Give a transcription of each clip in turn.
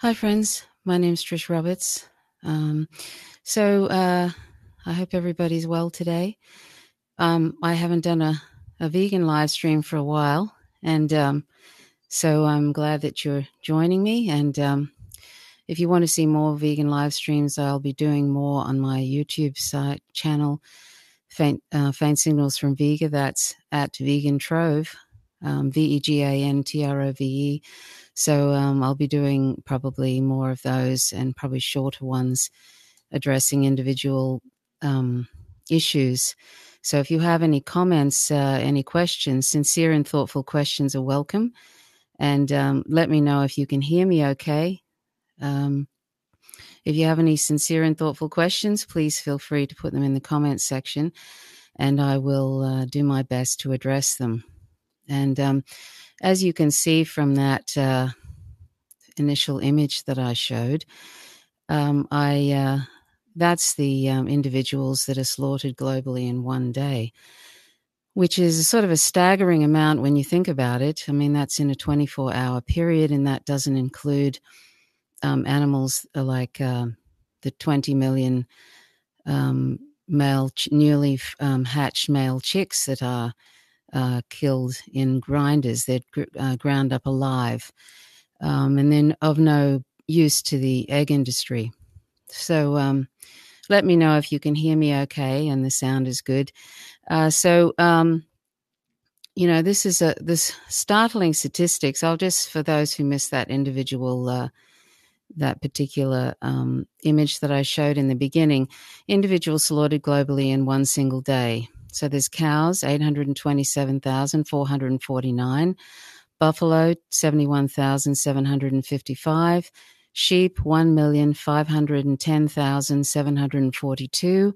Hi, friends. My name's Trish Roberts. Um, I hope everybody's well today. I haven't done a vegan live stream for a while, and so I'm glad that you're joining me. And if you want to see more vegan live streams, I'll be doing more on my YouTube site channel, Faint Signals from Vega. That's at Vegan Trove, VEGANTROVE. So I'll be doing probably more of those and probably shorter ones addressing individual issues. So if you have any comments, any questions, sincere and thoughtful questions are welcome. And let me know if you can hear me okay. If you have any sincere and thoughtful questions, please feel free to put them in the comments section, and I will do my best to address them. And as you can see from that initial image that I showed, that's the individuals that are slaughtered globally in one day, which is sort of a staggering amount when you think about it. I mean, that's in a 24-hour period, and that doesn't include animals like the 20 million newly hatched male chicks that are killed in grinders. They're ground up alive, and then of no use to the egg industry. So let me know if you can hear me okay and the sound is good. This is this startling statistics. I'll just, for those who missed that individual, that particular image that I showed in the beginning, individuals slaughtered globally in one single day. So there's cows, 827,449, buffalo, 71,755, sheep, 1,510,742,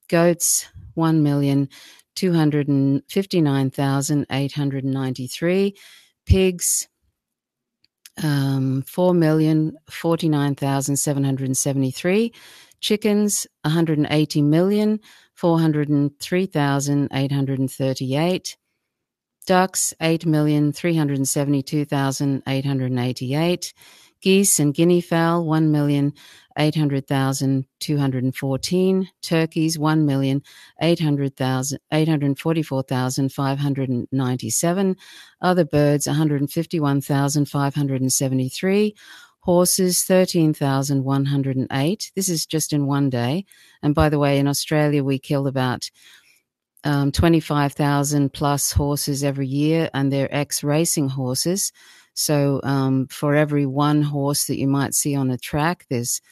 goats, 1,259,893, pigs, 4,049,773, chickens, 180,403,838, ducks, 8,372,888, geese and guinea fowl, 1,800,214, turkeys, 1,844,597, other birds, 151,573, horses, 13,108. This is just in one day. And by the way, in Australia, we kill about 25,000 plus horses every year, and they're ex-racing horses. So for every one horse that you might see on a track, there's,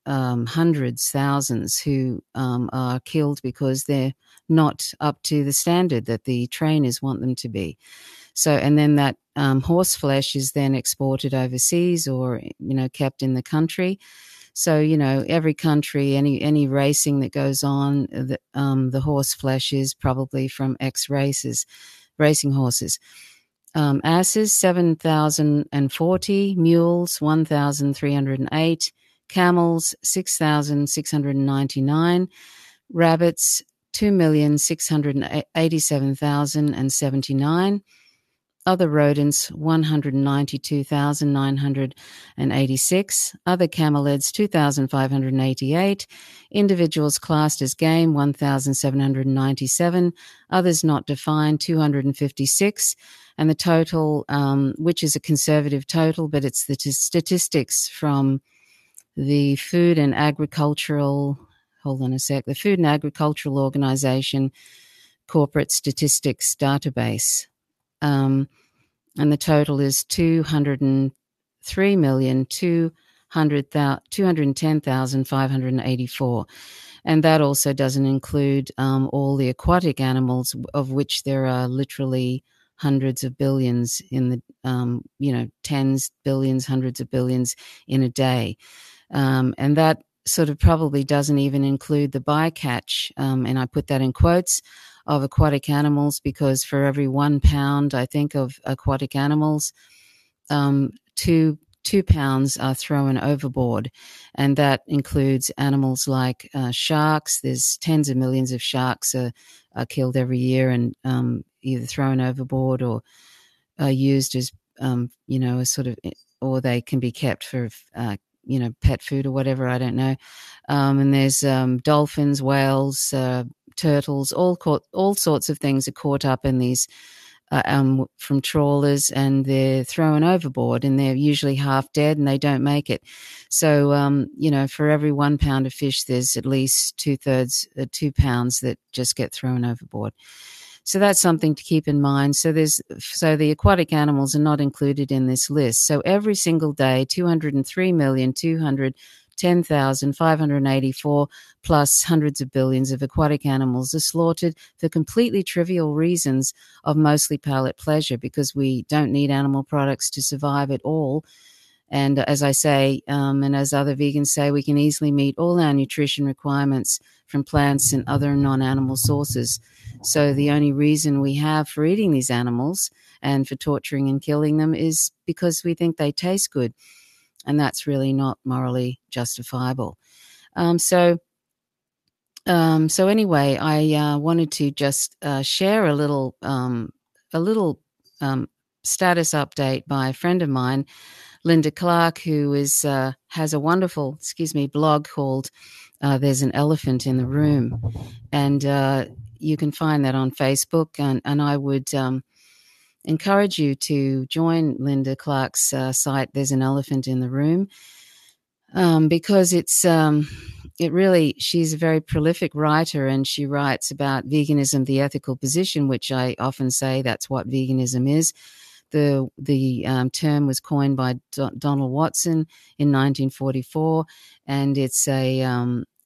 hundreds, thousands who are killed because they're not up to the standard that the trainers want them to be. So, and then that horse flesh is then exported overseas or, kept in the country. So, every country, any racing that goes on, the horse flesh is probably from racing horses. Asses, 7,040, mules, 1,308, camels, 6,699, rabbits, 2,687,079, other rodents, 192,986, other camelids, 2,588, individuals classed as game, 1,797, others not defined, 256, and the total, which is a conservative total, but it's the statistics from the Food and Agricultural Organization Corporate Statistics Database. And the total is 203,210,584. And that also doesn't include all the aquatic animals, of which there are literally hundreds of billions in the, tens, billions, hundreds of billions in a day. And that sort of probably doesn't even include the bycatch, and I put that in quotes, of aquatic animals, because for every 1 pound, I think, of aquatic animals, 2 pounds are thrown overboard. And that includes animals like sharks. There's tens of millions of sharks are killed every year and either thrown overboard or used as, a sort of or they can be kept for pet food or whatever. I don't know. And there's dolphins, whales, turtles, all sorts of things are caught up in these from trawlers, and they're thrown overboard, and they're usually half dead and they don't make it. So, for every 1 pound of fish, there's at least 2 pounds that just get thrown overboard. So that's something to keep in mind. So the aquatic animals are not included in this list. So every single day, 203,210,584 plus hundreds of billions of aquatic animals are slaughtered for completely trivial reasons of mostly palate pleasure, because we don't need animal products to survive at all. And as I say, and as other vegans say, we can easily meet all our nutrition requirements from plants and other non-animal sources. So the only reason we have for eating these animals and for torturing and killing them is because we think they taste good. And that's really not morally justifiable. So anyway, I wanted to just share a little status update by a friend of mine, Linda Clark, who has a wonderful, blog called "There's an Elephant in the Room," and you can find that on Facebook. And I would encourage you to join Linda Clark's site, "There's an Elephant in the Room," because she's a very prolific writer, and she writes about veganism, the ethical position, which I often say that's what veganism is. The term was coined by Donald Watson in 1944, and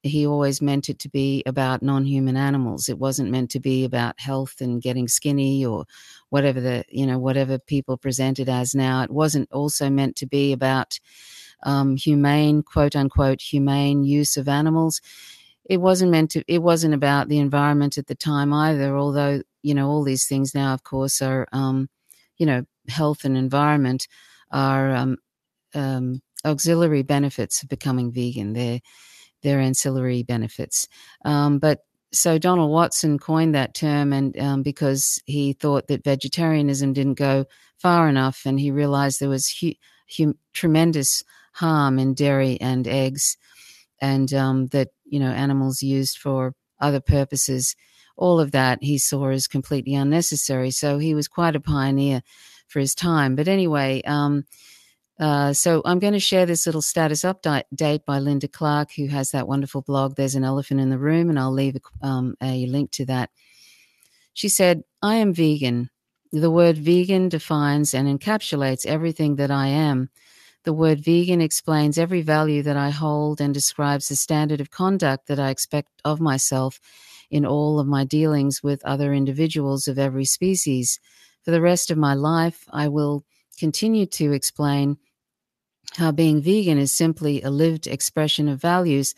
he always meant it to be about non-human animals. It wasn't meant to be about health and getting skinny or whatever people present it as now. It wasn't also meant to be about humane, quote unquote, humane use of animals. It wasn't about the environment at the time either, although, all these things now, of course, are, health and environment are auxiliary benefits of becoming vegan. They're ancillary benefits. So Donald Watson coined that term, and because he thought that vegetarianism didn't go far enough, and he realized there was tremendous harm in dairy and eggs, and that animals used for other purposes. All of that he saw as completely unnecessary. So he was quite a pioneer for his time. But anyway, so I'm going to share this little status update by Linda Clark, who has that wonderful blog, "There's an Elephant in the Room," and I'll leave a link to that. She said, "I am vegan. The word vegan defines and encapsulates everything that I am. The word vegan explains every value that I hold and describes the standard of conduct that I expect of myself in all of my dealings with other individuals of every species. For the rest of my life, I will continue to explain how being vegan is simply a lived expression of values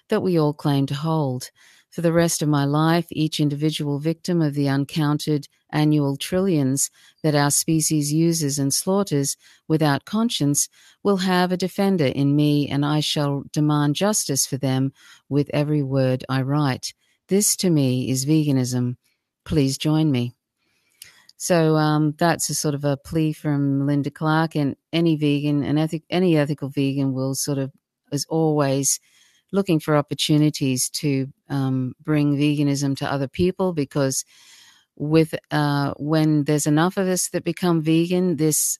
that we all claim to hold. For the rest of my life, each individual victim of the uncounted annual trillions that our species uses and slaughters without conscience will have a defender in me, and I shall demand justice for them with every word I write. This, to me, is veganism. Please join me." So that's a sort of a plea from Linda Clark, and any vegan, any ethical vegan is always looking for opportunities to bring veganism to other people, because when there's enough of us that become vegan, this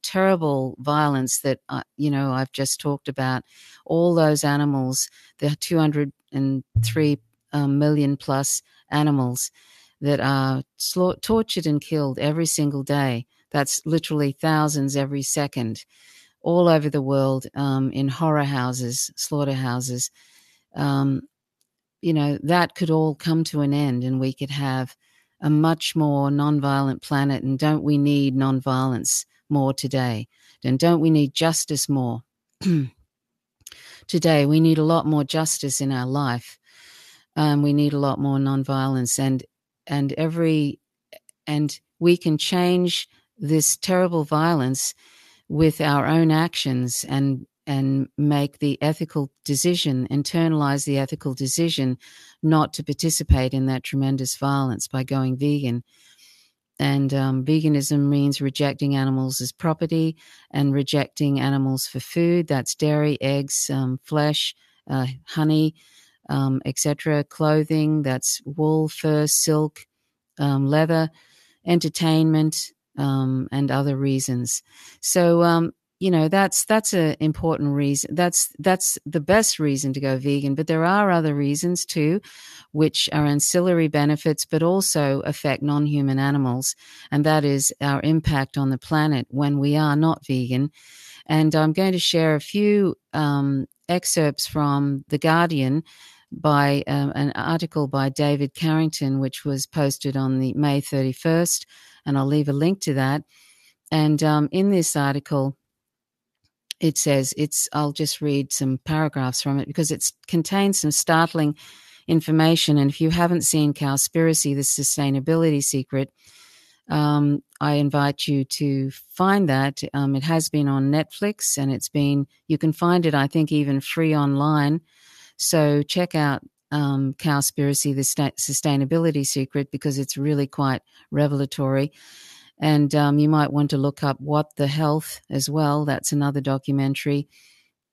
terrible violence that I've just talked about, all those animals, the 203 million plus animals that are tortured and killed every single day. That's literally thousands every second, all over the world, in horror houses, slaughterhouses. That could all come to an end, and we could have a much more nonviolent planet. And don't we need nonviolence more today? And don't we need justice more today? We need a lot more justice in our life. We need a lot more nonviolence, and we can change this terrible violence with our own actions, and make the ethical decision, internalize the ethical decision not to participate in that tremendous violence by going vegan. And veganism means rejecting animals as property and rejecting animals for food. That's dairy, eggs, flesh, honey, etc. Clothing, that's wool, fur, silk, leather, entertainment, and other reasons. So, that's an important reason. That's the best reason to go vegan. But there are other reasons too, which are ancillary benefits, but also affect non-human animals, and that is our impact on the planet when we are not vegan. And I'm going to share a few excerpts from The Guardian by an article by David Carrington, which was posted on the May 31st, and I'll leave a link to that. And in this article, it says, I'll just read some paragraphs from it because it contains some startling information. And if you haven't seen Cowspiracy, the Sustainability Secret, I invite you to find that. It has been on Netflix, and you can find it, I think, even free online. So check out Cowspiracy, the Sustainability Secret, because it's really quite revelatory. And you might want to look up What the Health as well. That's another documentary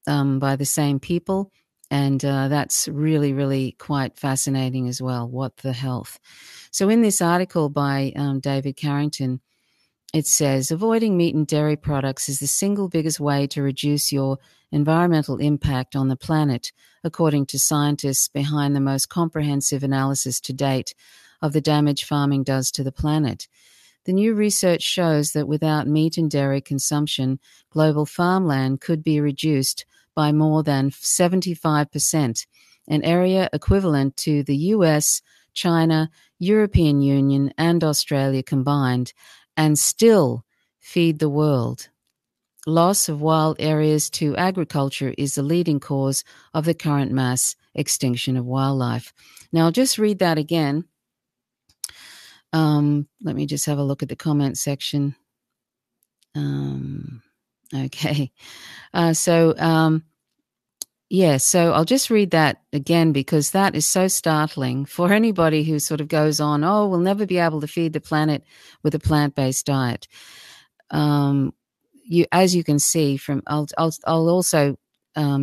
by the same people. And that's really, really quite fascinating as well, What the Health. So in this article by David Carrington, it says, avoiding meat and dairy products is the single biggest way to reduce your environmental impact on the planet, according to scientists behind the most comprehensive analysis to date of the damage farming does to the planet. The new research shows that without meat and dairy consumption, global farmland could be reduced by more than 75%, an area equivalent to the US, China, European Union, and Australia combined, and still feed the world. Loss of wild areas to agriculture is the leading cause of the current mass extinction of wildlife. Now, I'll just read that again. Let me just have a look at the comment section. Okay. So I'll just read that again because that is so startling for anybody who sort of goes on, we'll never be able to feed the planet with a plant-based diet. As you can see from, I'll also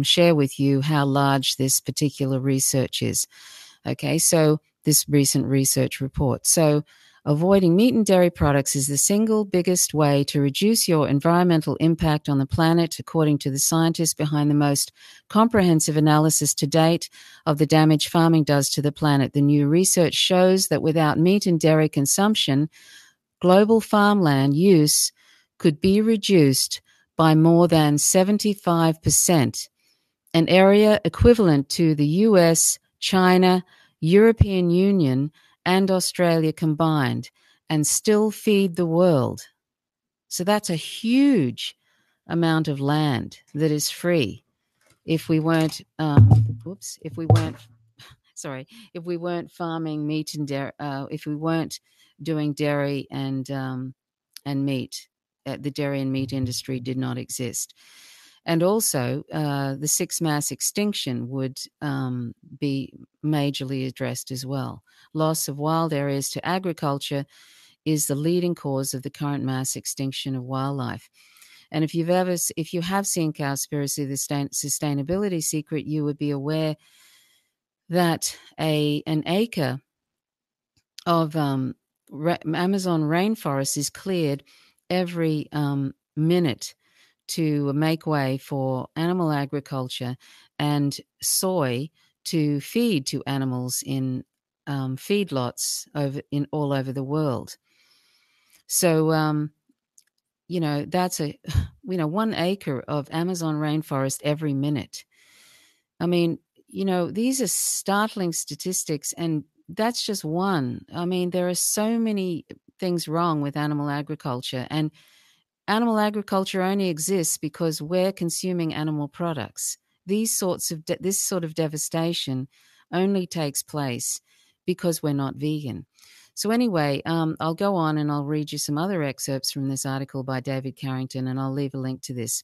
share with you how large this particular research is. Okay, so this recent research report. So avoiding meat and dairy products is the single biggest way to reduce your environmental impact on the planet, according to the scientists behind the most comprehensive analysis to date of the damage farming does to the planet. The new research shows that without meat and dairy consumption, global farmland use could be reduced by more than 75%, an area equivalent to the US, China, European Union, and Australia combined, and still feed the world. So that's a huge amount of land that is free. If we weren't, if we weren't farming meat and dairy, if we weren't doing dairy and meat, the dairy and meat industry did not exist. And also, the sixth mass extinction would be majorly addressed as well. Loss of wild areas to agriculture is the leading cause of the current mass extinction of wildlife. And if you have seen Cowspiracy, the Sustainability Secret, you would be aware that an acre of Amazon rainforest is cleared every minute to make way for animal agriculture and soy to feed to animals in feedlots all over the world. So, that's 1 acre of Amazon rainforest every minute. I mean, these are startling statistics, and that's just one. I mean, there are so many things wrong with animal agriculture, and animal agriculture only exists because we're consuming animal products. This sort of devastation only takes place because we're not vegan. So anyway, I'll go on and I'll read you some other excerpts from this article by David Carrington, and I'll leave a link to this.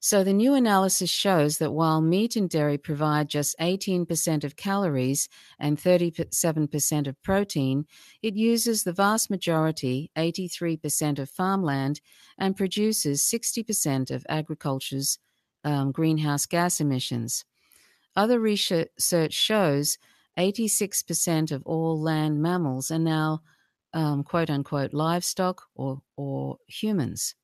So the new analysis shows that while meat and dairy provide just 18% of calories and 37% of protein, it uses the vast majority, 83% of farmland, and produces 60% of agriculture's greenhouse gas emissions. Other research shows 86% of all land mammals are now quote unquote livestock or humans.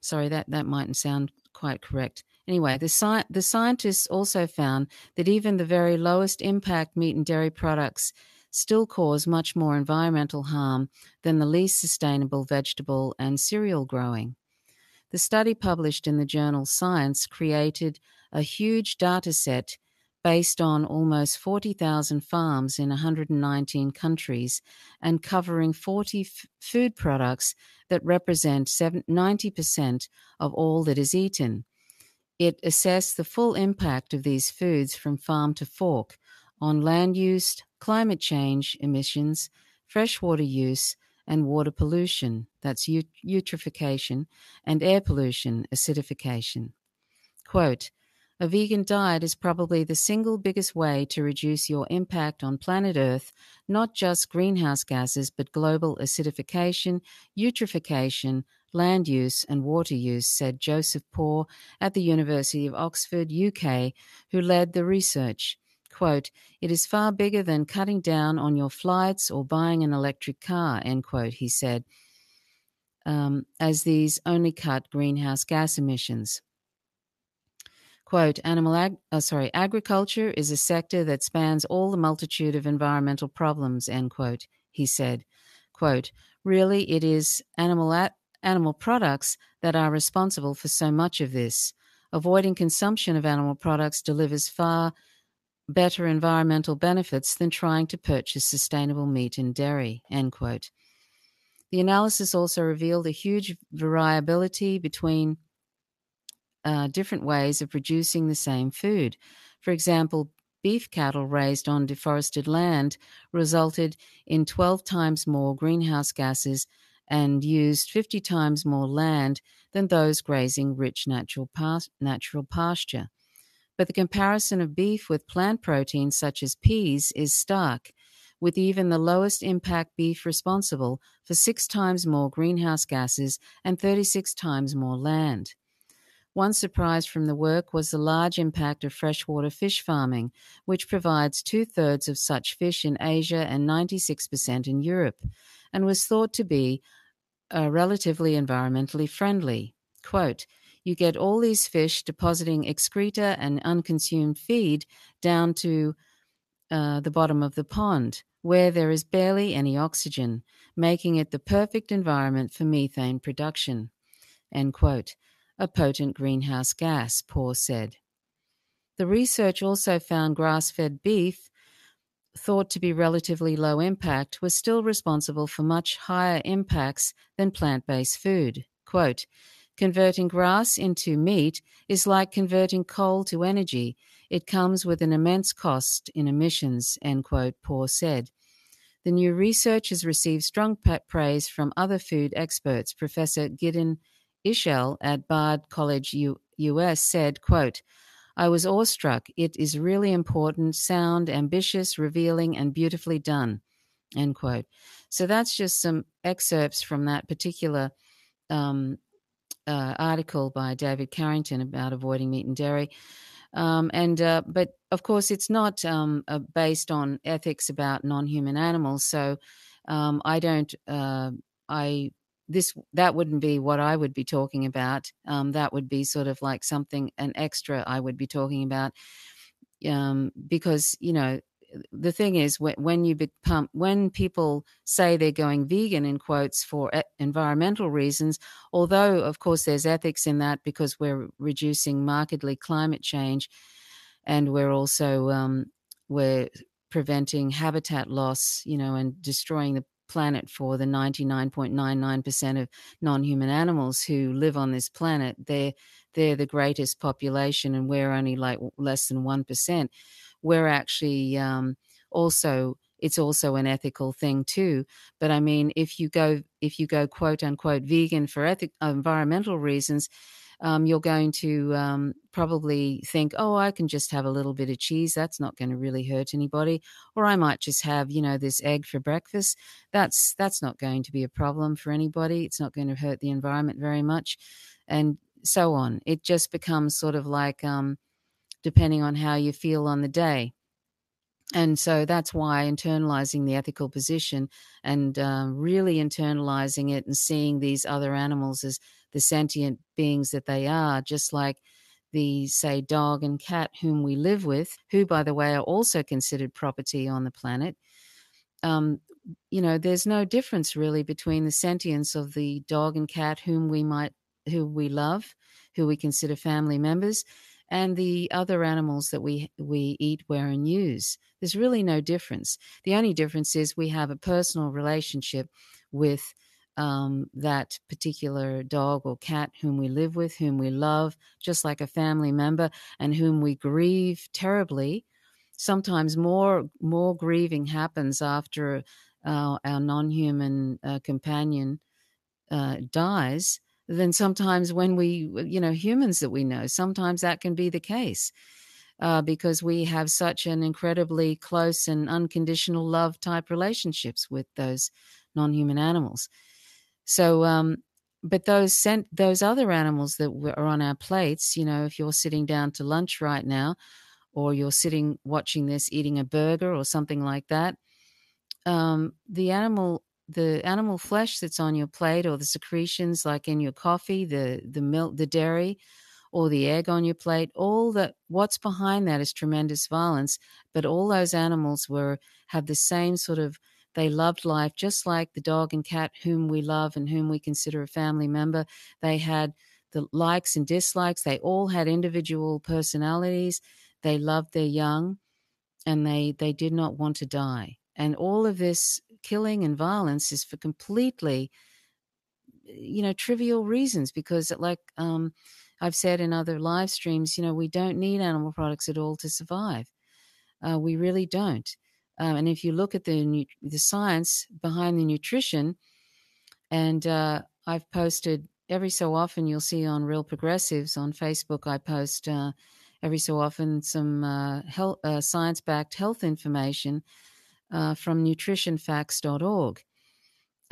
Sorry, that mightn't sound quite correct. Anyway, the scientists also found that even the very lowest impact meat and dairy products still cause much more environmental harm than the least sustainable vegetable and cereal growing. The study published in the journal Science created a huge data set based on almost 40,000 farms in 119 countries and covering 40 food products that represent 90% of all that is eaten. It assessed the full impact of these foods from farm to fork on land use, climate change emissions, freshwater use, and water pollution, that's eutrophication, and air pollution, acidification. Quote, a vegan diet is probably the single biggest way to reduce your impact on planet Earth, not just greenhouse gases, but global acidification, eutrophication, land use, and water use, said Joseph Poore at the University of Oxford, UK, who led the research. Quote, it is far bigger than cutting down on your flights or buying an electric car, end quote, he said, as these only cut greenhouse gas emissions. Quote, agriculture is a sector that spans all the multitude of environmental problems, end quote, he said. Quote, really, it is animal products that are responsible for so much of this. Avoiding consumption of animal products delivers far better environmental benefits than trying to purchase sustainable meat and dairy, end quote. The analysis also revealed a huge variability between different ways of producing the same food. For example, beef cattle raised on deforested land resulted in 12 times more greenhouse gases and used 50 times more land than those grazing rich natural pasture. But the comparison of beef with plant proteins such as peas is stark, with even the lowest impact beef responsible for 6 times more greenhouse gases and 36 times more land. One surprise from the work was the large impact of freshwater fish farming, which provides 2/3 of such fish in Asia and 96% in Europe, and was thought to be relatively environmentally friendly. Quote, you get all these fish depositing excreta and unconsumed feed down to the bottom of the pond, where there is barely any oxygen, making it the perfect environment for methane production, end quote. A potent greenhouse gas, Poore said. The research also found grass-fed beef, thought to be relatively low impact, was still responsible for much higher impacts than plant-based food. Quote, converting grass into meat is like converting coal to energy. It comes with an immense cost in emissions, end quote, Poore said. The new research has received strong praise from other food experts. Professor Gideon Ishel at Bard College, US, said, quote, I was awestruck. It is really important, sound, ambitious, revealing, and beautifully done, end quote. So that's just some excerpts from that particular article by David Carrington about avoiding meat and dairy. But of course, it's not based on ethics about non-human animals. So that wouldn't be what I would be talking about. That would be sort of like an extra I would be talking about, because the thing is, when people say they're going vegan in quotes for environmental reasons, although of course there's ethics in that because we're reducing markedly climate change, and we're also we're preventing habitat loss, and destroying the planet for the 99.99% of non-human animals who live on this planet. They're the greatest population, and we're only like less than 1%. We're actually also it's also an ethical thing too. But I mean, if you go quote unquote vegan for environmental reasons, you're going to probably think, oh, I can just have a little bit of cheese. That's not going to really hurt anybody. Or I might just have, this egg for breakfast. That's not going to be a problem for anybody. It's not going to hurt the environment very much. And so on. It just becomes sort of like depending on how you feel on the day. And so that's why internalizing the ethical position and really internalizing it and seeing these other animals as the sentient beings that they are, just like the, say, dog and cat whom we live with, who, by the way, are also considered property on the planet. There's no difference really between the sentience of the dog and cat who we love, who we consider family members, and the other animals that we eat, wear, and use. There's really no difference. The only difference is we have a personal relationship with that particular dog or cat whom we live with, whom we love, just like a family member, and whom we grieve terribly. Sometimes more grieving happens after our non-human companion dies than sometimes when humans that we know. Sometimes that can be the case because we have such an incredibly close and unconditional love type relationships with those non-human animals. So, but those other animals that are on our plates, if you're sitting down to lunch right now, or you're sitting watching this, eating a burger or something like that, the animal flesh that's on your plate, or the secretions like in your coffee, the milk, the dairy, or the egg on your plate, what's behind that is tremendous violence. But all those animals have the same sort of, they loved life just like the dog and cat whom we love and whom we consider a family member. They had the likes and dislikes. They all had individual personalities. They loved their young, and they did not want to die. And all of this killing and violence is for completely, trivial reasons, because like I've said in other live streams, we don't need animal products at all to survive. We really don't. And if you look at the science behind the nutrition, and I've posted every so often, you'll see on Real Progressives on Facebook, I post every so often some science-backed health information from nutritionfacts.org.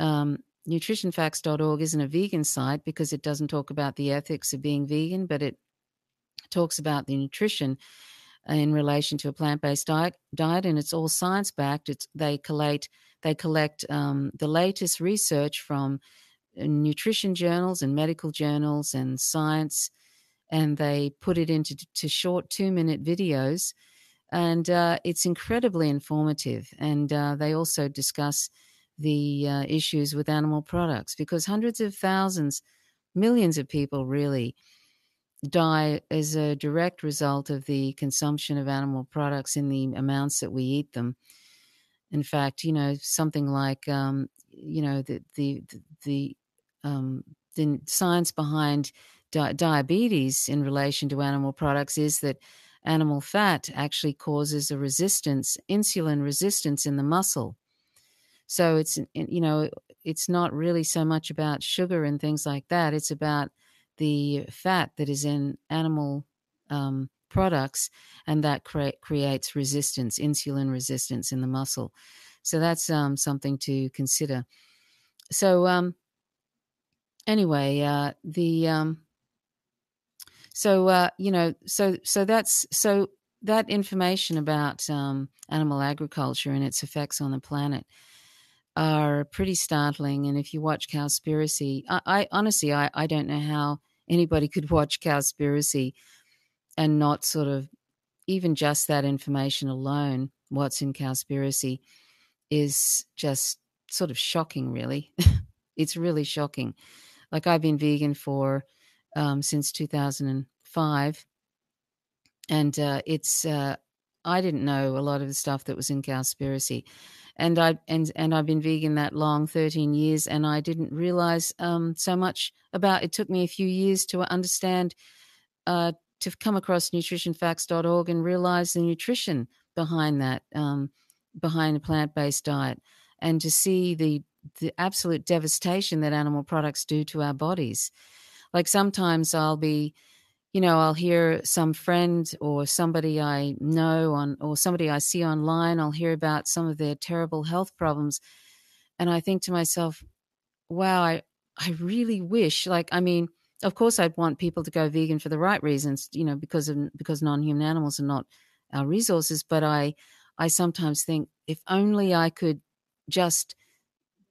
Nutritionfacts.org isn't a vegan site because it doesn't talk about the ethics of being vegan, but it talks about the nutrition in relation to a plant-based diet, and it's all science-backed. They collect the latest research from nutrition journals and medical journals and science, and they put it into short 2-minute videos, and it's incredibly informative. And they also discuss the issues with animal products, because hundreds of thousands, millions of people really die as a direct result of the consumption of animal products in the amounts that we eat them. In fact, something like the science behind diabetes in relation to animal products is that animal fat actually causes a insulin resistance in the muscle. So it's not really so much about sugar and things like that. It's about the fat that is in animal products, and that creates insulin resistance in the muscle. So that's something to consider. So anyway, that information about animal agriculture and its effects on the planet are pretty startling. And if you watch Cowspiracy, I honestly, I don't know how anybody could watch Cowspiracy and not sort of, even just that information alone, what's in Cowspiracy is just sort of shocking, really. It's really shocking. Like, I've been vegan for since 2005, and I didn't know a lot of the stuff that was in Cowspiracy. And I've been vegan that long, 13 years, and I didn't realize so much about it. Took me a few years to understand, to come across nutritionfacts.org and realize the nutrition behind that. behind a plant-based diet, and to see the absolute devastation that animal products do to our bodies. Like sometimes I'll hear some friend or somebody I know or somebody I see online, I'll hear about some of their terrible health problems. And I think to myself, wow, I really wish, of course I'd want people to go vegan for the right reasons, because non-human animals are not our resources. But I sometimes think if only I could just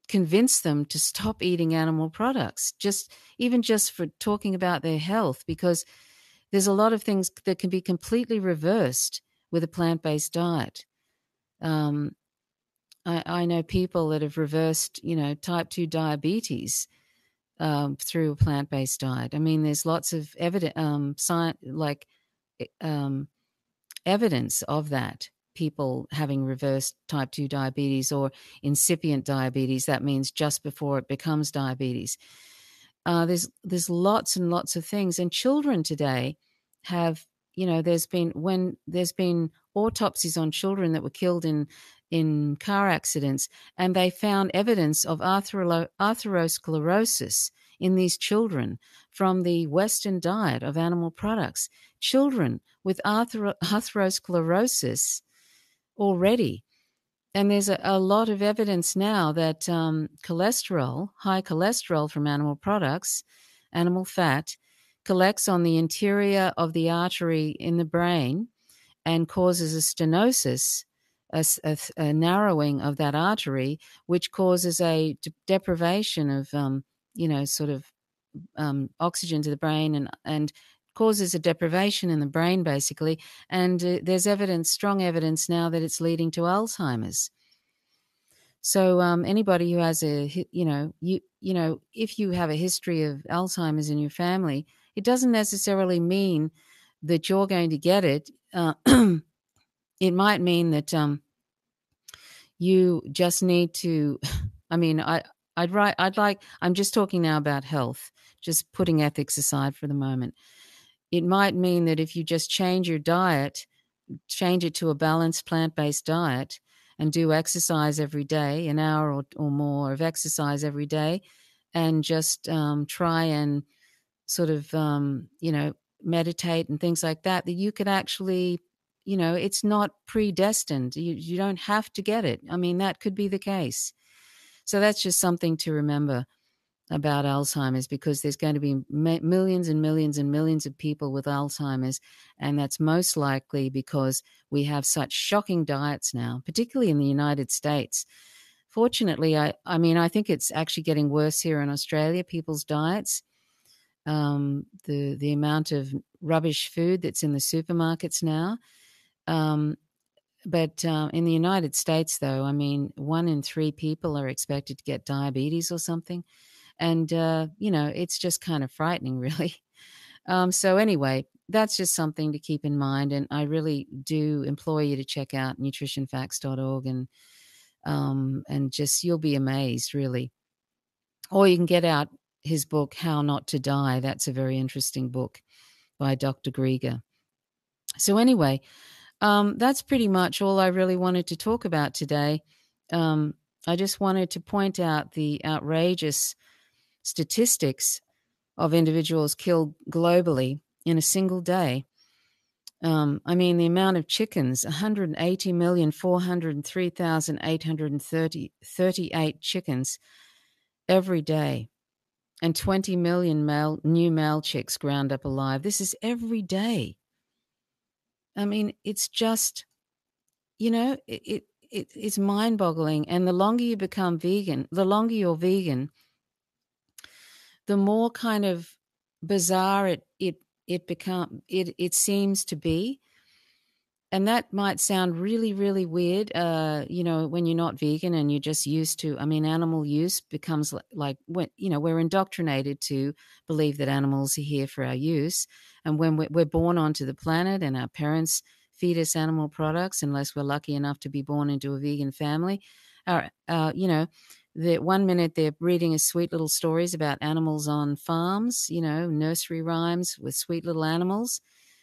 convince them to stop eating animal products, just for talking about their health, because there's a lot of things that can be completely reversed with a plant-based diet. I know people that have reversed, type 2 diabetes through a plant-based diet. I mean, there's lots of um, evidence of that. People having reversed type 2 diabetes or incipient diabetes, that means just before it becomes diabetes. There's lots and lots of things. And children today have, there's been autopsies on children that were killed in car accidents, and they found evidence of atherosclerosis in these children from the Western diet of animal products. Children with atherosclerosis already. And there's a lot of evidence now that high cholesterol from animal products, animal fat, collects on the interior of the artery in the brain and causes a stenosis, a narrowing of that artery, which causes a deprivation of, oxygen to the brain and causes a deprivation in the brain, basically. And there's strong evidence now that it's leading to Alzheimer's. So anybody who has if you have a history of Alzheimer's in your family, it doesn't necessarily mean that you're going to get it. It might mean that you just need to. I mean, I'm just talking now about health, just putting ethics aside for the moment. It might mean that if you just change your diet, change it to a balanced plant-based diet, and do exercise every day, an hour or more of exercise every day, and just try and sort of, meditate and things like that, that you could actually, it's not predestined. You don't have to get it. I mean, that could be the case. So that's just something to remember about Alzheimer's, because there's going to be millions and millions and millions of people with Alzheimer's, and that's most likely because we have such shocking diets now, particularly in the United States. Fortunately, I think it's actually getting worse here in Australia, people's diets. The amount of rubbish food that's in the supermarkets now. But in the United States, though, 1 in 3 people are expected to get diabetes or something. And, it's just kind of frightening, really. So anyway, that's just something to keep in mind. And I really do implore you to check out nutritionfacts.org and just, you'll be amazed, really. Or you can get out his book, How Not to Die. That's a very interesting book by Dr. Grieger. So anyway, that's pretty much all I really wanted to talk about today. I just wanted to point out the outrageous statistics of individuals killed globally in a single day. The amount of chickens, 180,403,838 chickens every day, and 20 million new male chicks ground up alive. This is every day. It's just, it's mind-boggling. And the longer you become vegan, the longer you're vegan, the more kind of bizarre it seems to be. And that might sound really, really weird, when you're not vegan and you're just used to, animal use becomes like when, we're indoctrinated to believe that animals are here for our use. And when we're born onto the planet and our parents feed us animal products, unless we're lucky enough to be born into a vegan family, that 1 minute they're reading us sweet little stories about animals on farms, nursery rhymes with sweet little animals,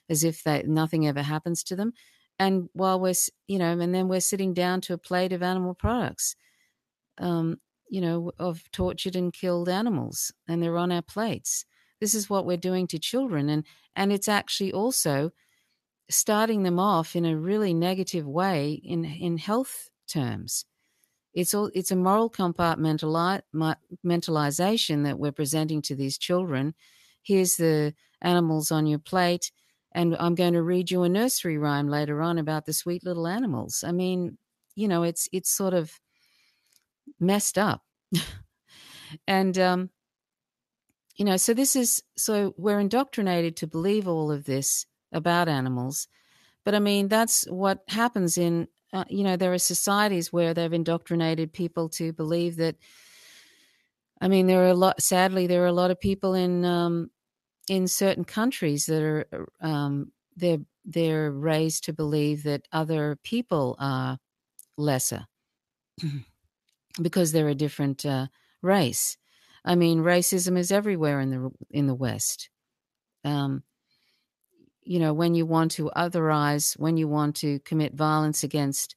as if nothing ever happens to them. and while and then we're sitting down to a plate of animal products, of tortured and killed animals, and they're on our plates. This is what we're doing to children, and it's actually also starting them off in a really negative way in health terms. It's a moral compartmentalization that we're presenting to these children. Here's the animals on your plate, and I'm going to read you a nursery rhyme later on about the sweet little animals. I mean, it's sort of messed up. And so we're indoctrinated to believe all of this about animals. But I mean, that's what happens in there are societies where they've indoctrinated people to believe that. I mean, sadly, there are a lot of people in certain countries that are they're raised to believe that other people are lesser because they're a different race. I mean, racism is everywhere in the West. When you want to otherize, when you want to commit violence against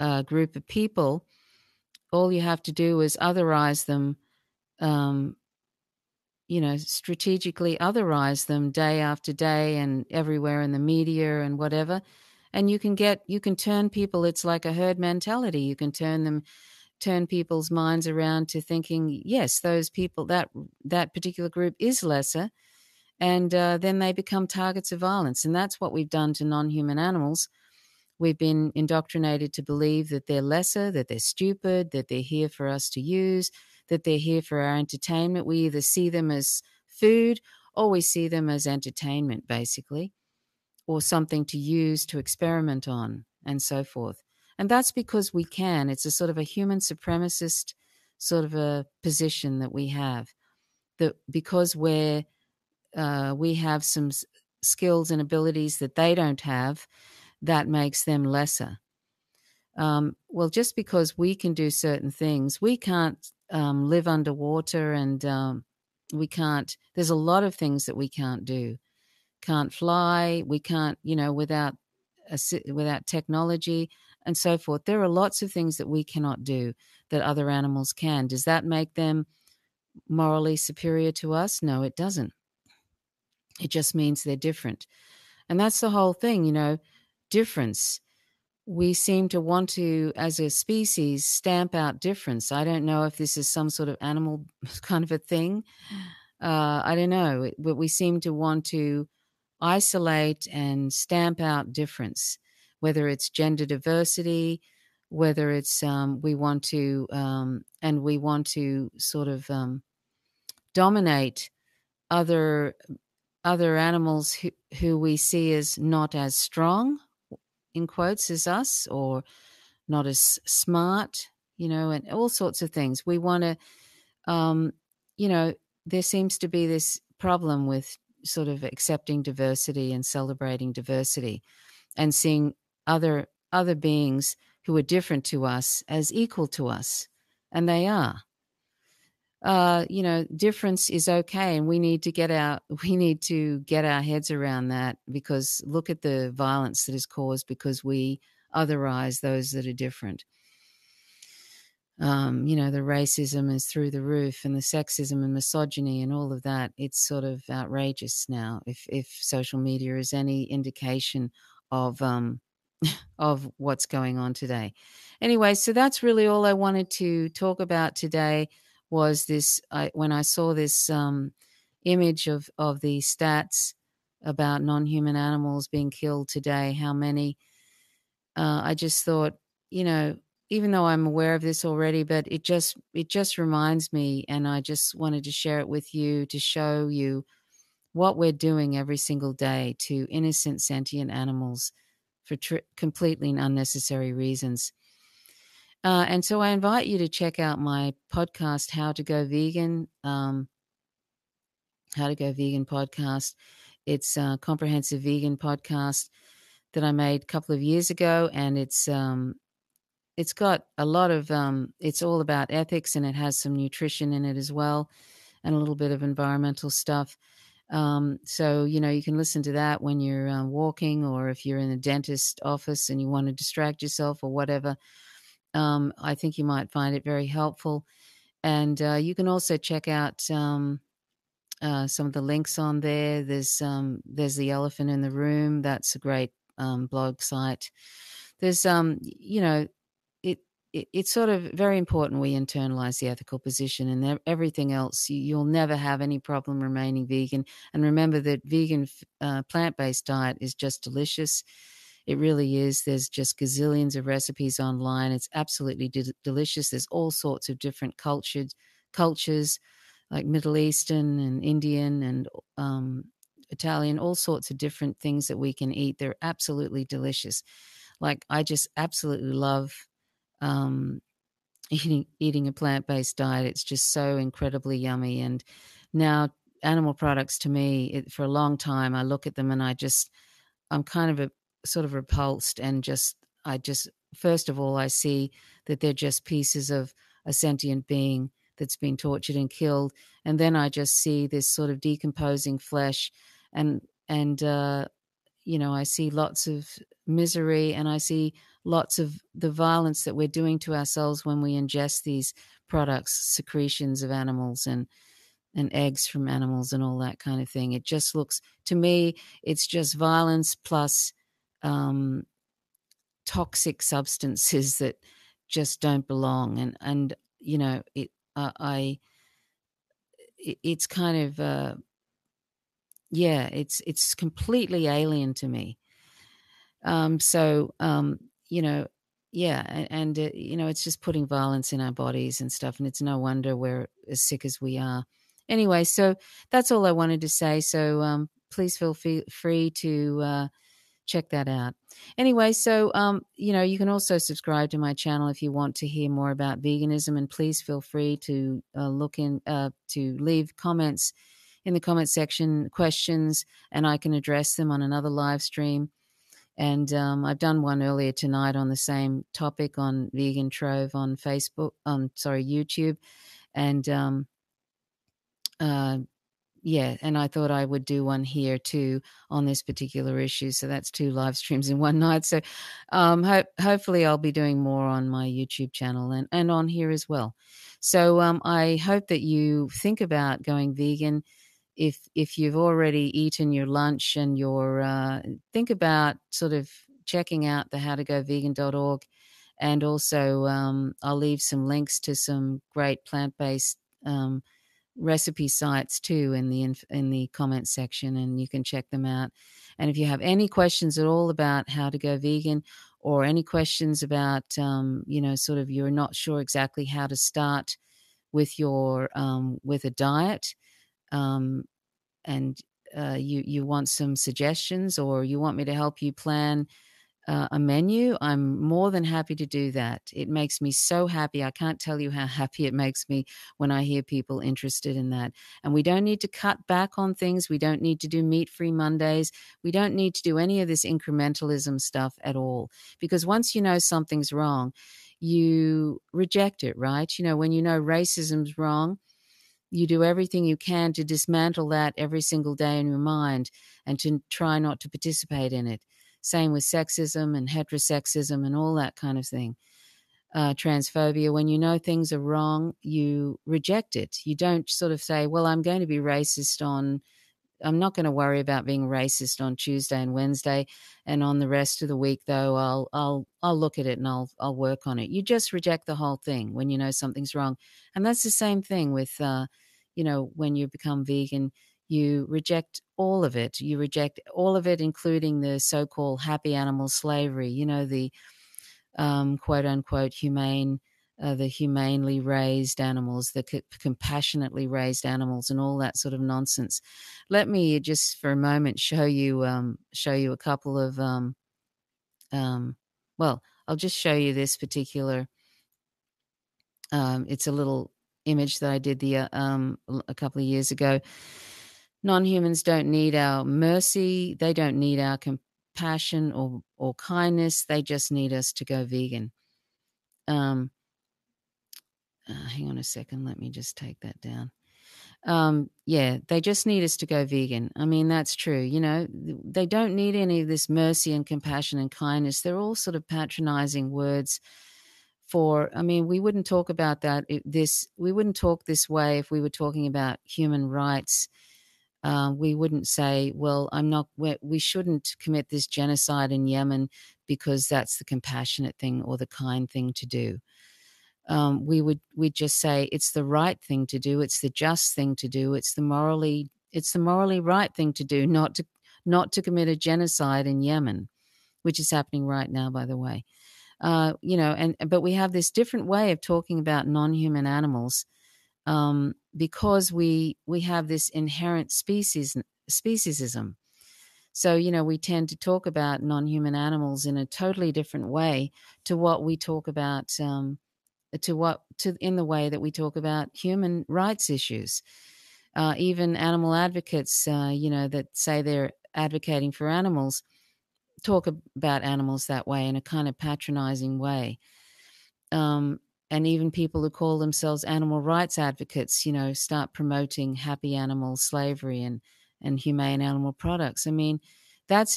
a group of people, all you have to do is otherize them, strategically otherize them day after day and everywhere in the media and whatever. And you can turn people, it's like a herd mentality. You can turn people's minds around to thinking, yes, those people, that particular group is lesser. And then they become targets of violence. And that's what we've done to non-human animals. We've been indoctrinated to believe that they're lesser, that they're stupid, that they're here for us to use, that they're here for our entertainment. We either see them as food or we see them as entertainment, basically, or something to use to experiment on and so forth. And that's because we can. It's a sort of a human supremacist sort of a position that we have, that because we have some skills and abilities that they don't have, that makes them lesser. Well, just because we can do certain things, we can't live underwater, and we can't. There's a lot of things that we can't do. Can't fly. We can't, without technology and so forth. There are lots of things that we cannot do that other animals can. Does that make them morally superior to us? No, it doesn't. It just means they're different. And that's the whole thing, difference. We seem to want to, as a species, stamp out difference. I don't know if this is some sort of animal kind of a thing. I don't know. But we seem to want to isolate and stamp out difference, whether it's gender diversity, whether it's we want to sort of dominate other animals who we see as not as strong, in quotes, as us, or not as smart, and all sorts of things. We want to, there seems to be this problem with sort of accepting diversity and celebrating diversity and seeing other beings who are different to us as equal to us, and they are. Difference is okay, and we need to get our heads around that, because look at the violence that is caused because we otherize those that are different. The racism is through the roof, and the sexism and misogyny and all of that. It's sort of outrageous now. If social media is any indication of of what's going on today. Anyway, so that's really all I wanted to talk about today. Was this when I saw this image of the stats about non-human animals being killed today, how many, I just thought, even though I'm aware of this already, but it just reminds me, and I just wanted to share it with you to show you what we're doing every single day to innocent sentient animals for completely unnecessary reasons. And so I invite you to check out my podcast, How to Go Vegan, How to Go Vegan podcast. It's a comprehensive vegan podcast that I made a couple of years ago, and it's got a lot of, it's all about ethics, and it has some nutrition in it as well, and a little bit of environmental stuff. So, you can listen to that when you're walking, or if you're in a dentist office and you want to distract yourself or whatever. I think you might find it very helpful. And you can also check out some of the links on there. There's the Elephant in the Room. That's a great blog site. There's it, it's sort of very important we internalize the ethical position, and everything else. You'll never have any problem remaining vegan. And remember that vegan plant-based diet is just delicious. It really is. There's just gazillions of recipes online. It's absolutely delicious. There's all sorts of different cultures like Middle Eastern and Indian and Italian, all sorts of different things that we can eat. They're absolutely delicious. Like, I just absolutely love um, eating a plant-based diet. It's just so incredibly yummy. And now animal products, to me, for a long time, I look at them and I'm kind of sort of repulsed, and I just first of all, I see that they're just pieces of a sentient being that's been tortured and killed, and then I just see this sort of decomposing flesh, and I see lots of misery, and I see lots of the violence that we're doing to ourselves when we ingest these products, secretions of animals and eggs from animals and all that kind of thing. It just looks, to me, it's just violence plus um, toxic substances that just don't belong. And it's kind of it's completely alien to me. So yeah, and it's just putting violence in our bodies and stuff, and it's no wonder we're as sick as we are. Anyway, so that's all I wanted to say. So please feel free to check that out. Anyway, so you can also subscribe to my channel if you want to hear more about veganism, and please feel free to to leave comments in the comment section, questions, and I can address them on another live stream. And I've done one earlier tonight on the same topic on Vegan Trove on YouTube. And and I thought I would do one here too on this particular issue. So that's 2 live streams in one night. So hopefully I'll be doing more on my YouTube channel and on here as well. So I hope that you think about going vegan. If you've already eaten your lunch and think about sort of checking out the howtogovegan.org, and also I'll leave some links to some great plant-based recipe sites too in the comment section, and you can check them out. And if you have any questions at all about how to go vegan, or any questions about sort of you're not sure exactly how to start with with a diet, and you want some suggestions, or you want me to help you plan a menu, I'm more than happy to do that. It makes me so happy. I can't tell you how happy it makes me when I hear people interested in that. And we don't need to cut back on things. We don't need to do meat-free Mondays. We don't need to do any of this incrementalism stuff at all. Because once you know something's wrong, you reject it, right? When you know racism's wrong, you do everything you can to dismantle that every single day in your mind and to try not to participate in it. Same with sexism and heterosexism and all that kind of thing. Transphobia, when you know things are wrong, you reject it. You don't sort of say, well, I'm going to be racist I'm not going to worry about being racist on Tuesday and Wednesday, and on the rest of the week, though, I'll look at it and I'll work on it. You just reject the whole thing when you know something's wrong, and that's the same thing with when you become vegan. You reject all of it. You reject all of it, including the so-called happy animal slavery. The quote unquote humane. The humanely raised animals, the compassionately raised animals, and all that sort of nonsense. Let me just for a moment show you a couple of I'll just show you this particular. It's a little image that I did a couple of years ago. Non-humans don't need our mercy. They don't need our compassion or kindness. They just need us to go vegan. Hang on a second. Let me just take that down. Yeah, they just need us to go vegan. I mean, that's true. They don't need any of this mercy and compassion and kindness. They're all sort of patronizing words for, I mean, we wouldn't talk about we wouldn't talk this way if we were talking about human rights. We wouldn't say, well, we shouldn't commit this genocide in Yemen because that's the compassionate thing or the kind thing to do. We'd just say it's the right thing to do, it's the just thing to do, it's the morally right thing to do, not to commit a genocide in Yemen, which is happening right now, by the way. But we have this different way of talking about non-human animals, because we have this inherent speciesism. So, we tend to talk about non-human animals in a totally different way to what we talk about, in the way that we talk about human rights issues. Even animal advocates, that say they're advocating for animals, talk about animals that way in a kind of patronizing way. And even people who call themselves animal rights advocates, start promoting happy animal slavery and humane animal products. I mean, that's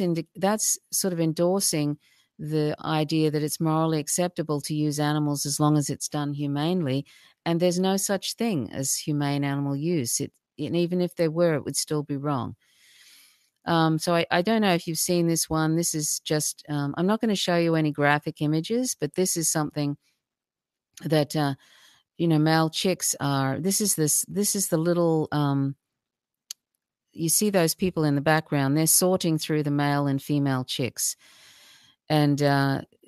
sort of endorsing the idea that it's morally acceptable to use animals as long as it's done humanely, and there's no such thing as humane animal use. And even if there were, it would still be wrong. So I don't know if you've seen this one. This is just, I'm not going to show you any graphic images, but this is something that, male chicks are, this is the little, you see those people in the background, they're sorting through the male and female chicks. And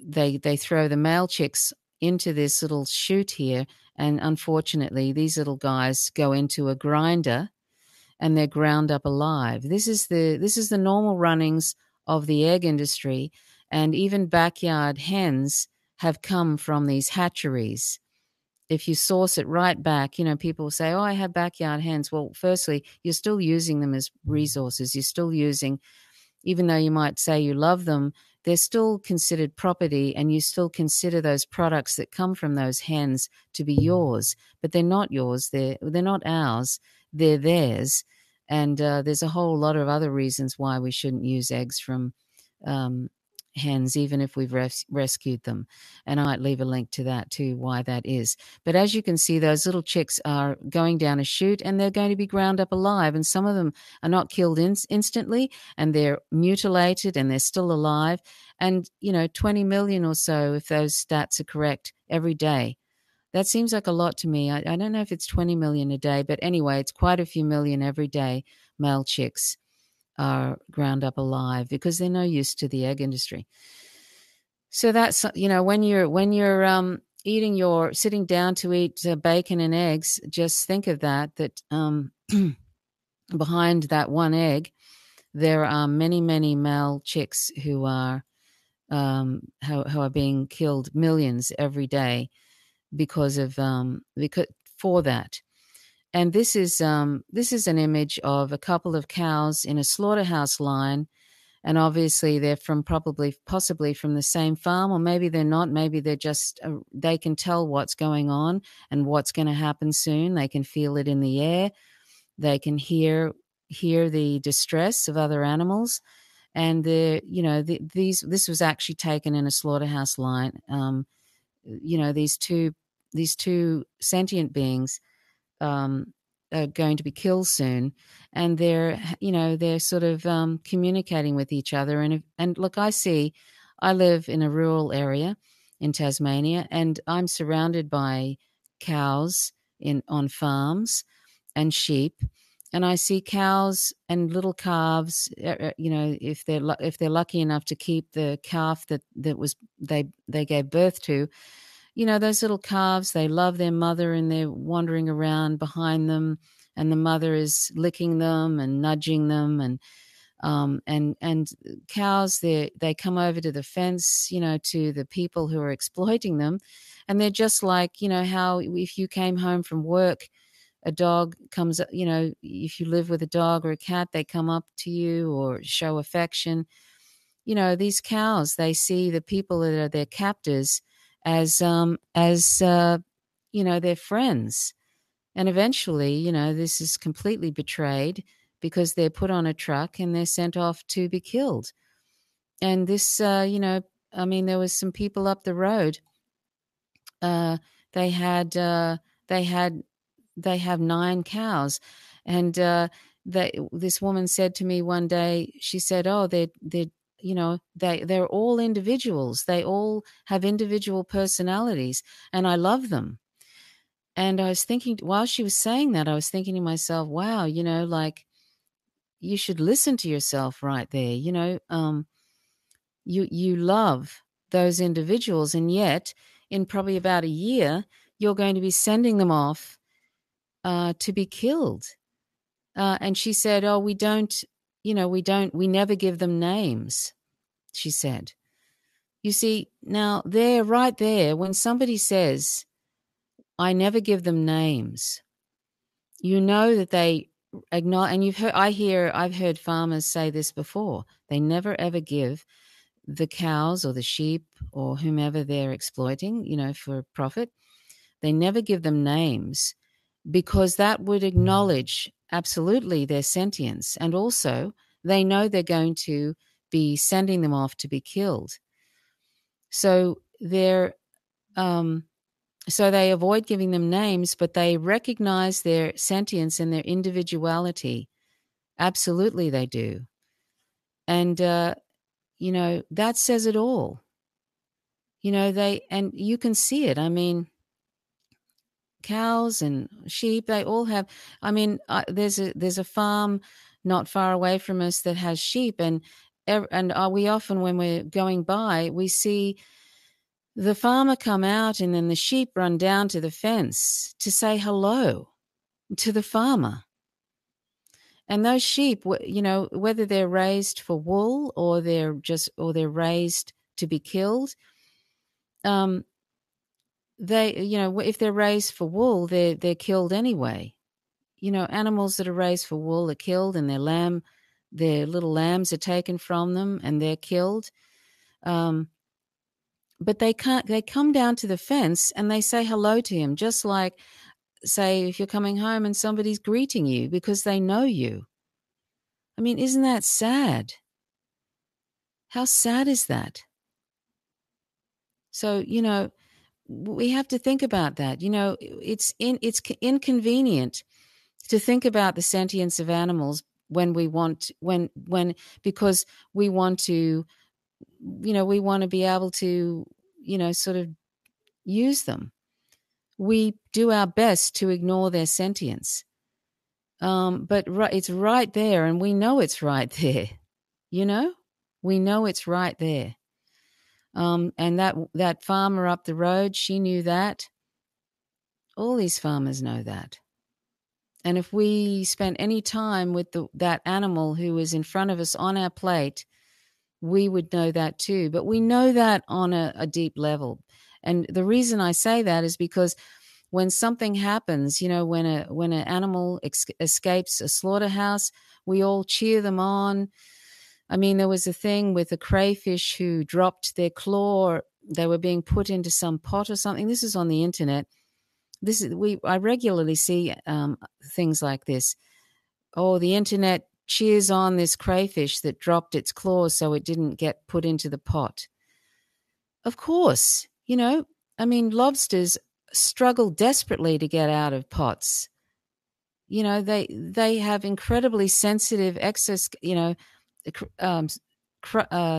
they throw the male chicks into this little chute here. And unfortunately, these little guys go into a grinder and they're ground up alive. This is the normal runnings of the egg industry, and even backyard hens have come from these hatcheries. If you source it right back, people say, oh, I have backyard hens. Well, firstly, you're still using them as resources. You're still using, even though you might say you love them, they're still considered property, and you still consider those products that come from those hens to be yours. But they're not yours. They're not ours. They're theirs. And there's a whole lot of other reasons why we shouldn't use eggs from hens, even if we've rescued them. And I might leave a link to that too, why that is. But as you can see, those little chicks are going down a chute and they're going to be ground up alive. And some of them are not killed instantly, and they're mutilated and they're still alive. And, 20 million or so, if those stats are correct, every day. That seems like a lot to me. I don't know if it's 20 million a day, but anyway, it's quite a few million every day, male chicks are ground up alive because they're no use to the egg industry. So that's, when you're sitting down to eat bacon and eggs, just think of that behind that one egg, there are many, many male chicks who are being killed, millions every day because for that. And this is an image of a couple of cows in a slaughterhouse line, and obviously they're possibly from the same farm, or maybe they're not. Maybe they're just they can tell what's going on and what's going to happen soon. They can feel it in the air. They can hear the distress of other animals, and this was actually taken in a slaughterhouse line. These two sentient beings are going to be killed soon, and they're sort of communicating with each other. And look, I live in a rural area in Tasmania, and I'm surrounded by cows on farms and sheep, and I see cows and little calves. If they're lucky enough to keep the calf that was they gave birth to. Those little calves, they love their mother and they're wandering around behind them, and the mother is licking them and nudging them. And cows, they come over to the fence, to the people who are exploiting them. And they're just like, how if you came home from work, a dog comes, if you live with a dog or a cat, they come up to you or show affection. These cows, they see the people that are their captors as their friends. And eventually, this is completely betrayed because they're put on a truck and they're sent off to be killed. And this, there was some people up the road. Uh, they had they had they have 9 cows, and this woman said to me one day. She said, "Oh, they're all individuals. They all have individual personalities, and I love them." And I was thinking, while she was saying that, I was thinking to myself, "Wow, like you should listen to yourself right there. You love those individuals, and yet in probably about a year, you're going to be sending them off to be killed." And she said, "Oh, we never give them names," she said. You see, now right there, when somebody says, "I never give them names," you know that they acknowledge, and I've heard farmers say this before. They never ever give the cows or the sheep or whomever they're exploiting, for profit. They never give them names because that would acknowledge absolutely their sentience. And also, they know they're going to be sending them off to be killed. So so they avoid giving them names, but they recognize their sentience and their individuality. Absolutely, they do. And, that says it all. And you can see it. I mean, cows and sheep, they all have, there's a farm not far away from us that has sheep, and we often, when we're going by, we see the farmer come out and then the sheep run down to the fence to say hello to the farmer. And those sheep, whether they're raised for wool or they're raised to be killed, they, if they're raised for wool, they're killed anyway. Animals that are raised for wool are killed, and their little lambs are taken from them and they're killed. But they come down to the fence and they say hello to him, just like, say, if you're coming home and somebody's greeting you because they know you. I mean, isn't that sad? How sad is that? So, we have to think about that. It's inconvenient to think about the sentience of animals because we want to, we want to be able to, sort of use them. We do our best to ignore their sentience. But it's right there, and we know it's right there. We know it's right there. And that farmer up the road, she knew that. All these farmers know that. And if we spent any time with that animal who is in front of us on our plate, we would know that too. But we know that on a deep level. And the reason I say that is because when something happens, when an animal escapes a slaughterhouse, we all cheer them on. I mean, there was a thing with a crayfish who dropped their claw. They were being put into some pot or something. This is on the internet. I regularly see things like this. Oh, the internet cheers on this crayfish that dropped its claws so it didn't get put into the pot. Of course, lobsters struggle desperately to get out of pots. They have incredibly sensitive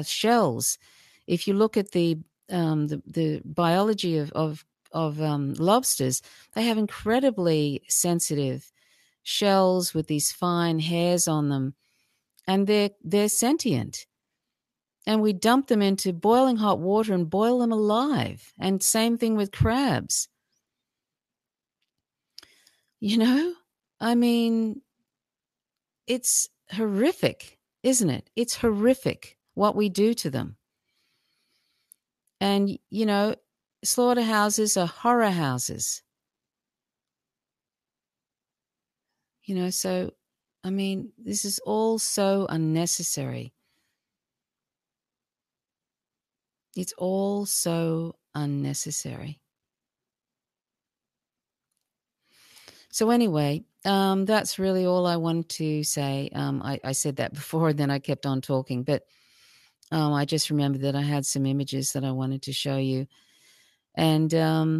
shells. If you look at the biology of lobsters, they have incredibly sensitive shells with these fine hairs on them, and they're sentient. And we dump them into boiling hot water and boil them alive. And same thing with crabs. I mean, it's horrific, isn't it? It's horrific what we do to them. And, slaughterhouses are horror houses. So, I mean, this is all so unnecessary. It's all so unnecessary. So anyway, that's really all I wanted to say. I said that before, and then I kept on talking, but I just remembered that I had some images that I wanted to show you. And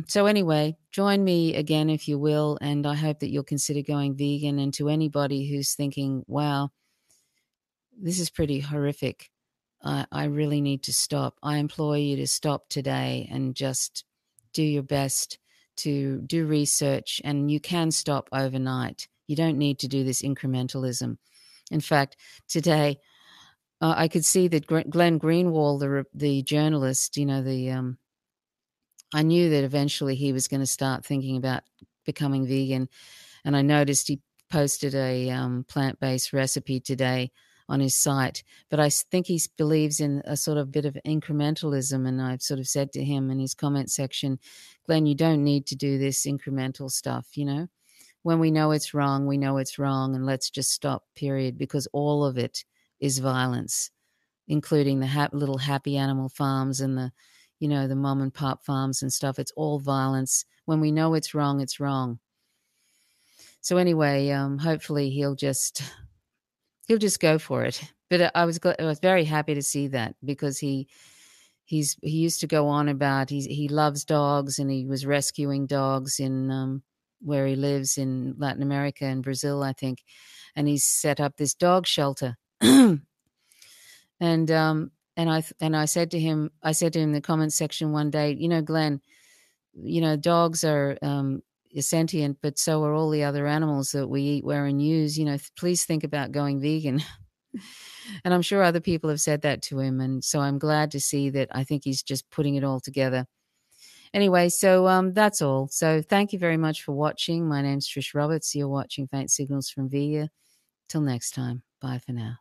so anyway, join me again if you will, and I hope that you'll consider going vegan. And to anybody who's thinking, wow, this is pretty horrific, I really need to stop. I implore you to stop today and just do your best to do research. And you can stop overnight. You don't need to do this incrementalism. In fact, today I could see that Glenn Greenwald, the journalist, I knew that eventually he was going to start thinking about becoming vegan. And I noticed he posted a plant-based recipe today on his site. But I think he believes in a sort of bit of incrementalism. And I've sort of said to him in his comment section, Glenn, you don't need to do this incremental stuff, When we know it's wrong, we know it's wrong. And let's just stop, period, because all of it is violence, including the little happy animal farms and the mom and pop farms and stuff. It's all violence. When we know it's wrong, it's wrong. So anyway, hopefully he'll just go for it. But I was very happy to see that, because he used to go on about he loves dogs, and he was rescuing dogs in where he lives in Latin America and Brazil, I think, and he's set up this dog shelter. And I said to him in the comments section one day, Glenn, dogs are sentient, but so are all the other animals that we eat, wear, and use. Please think about going vegan. And I'm sure other people have said that to him, and so I'm glad to see that. I think he's just putting it all together. Anyway, so that's all. So thank you very much for watching. My name's Trish Roberts. You're watching Faint Signals from Vega. Till next time. Bye for now.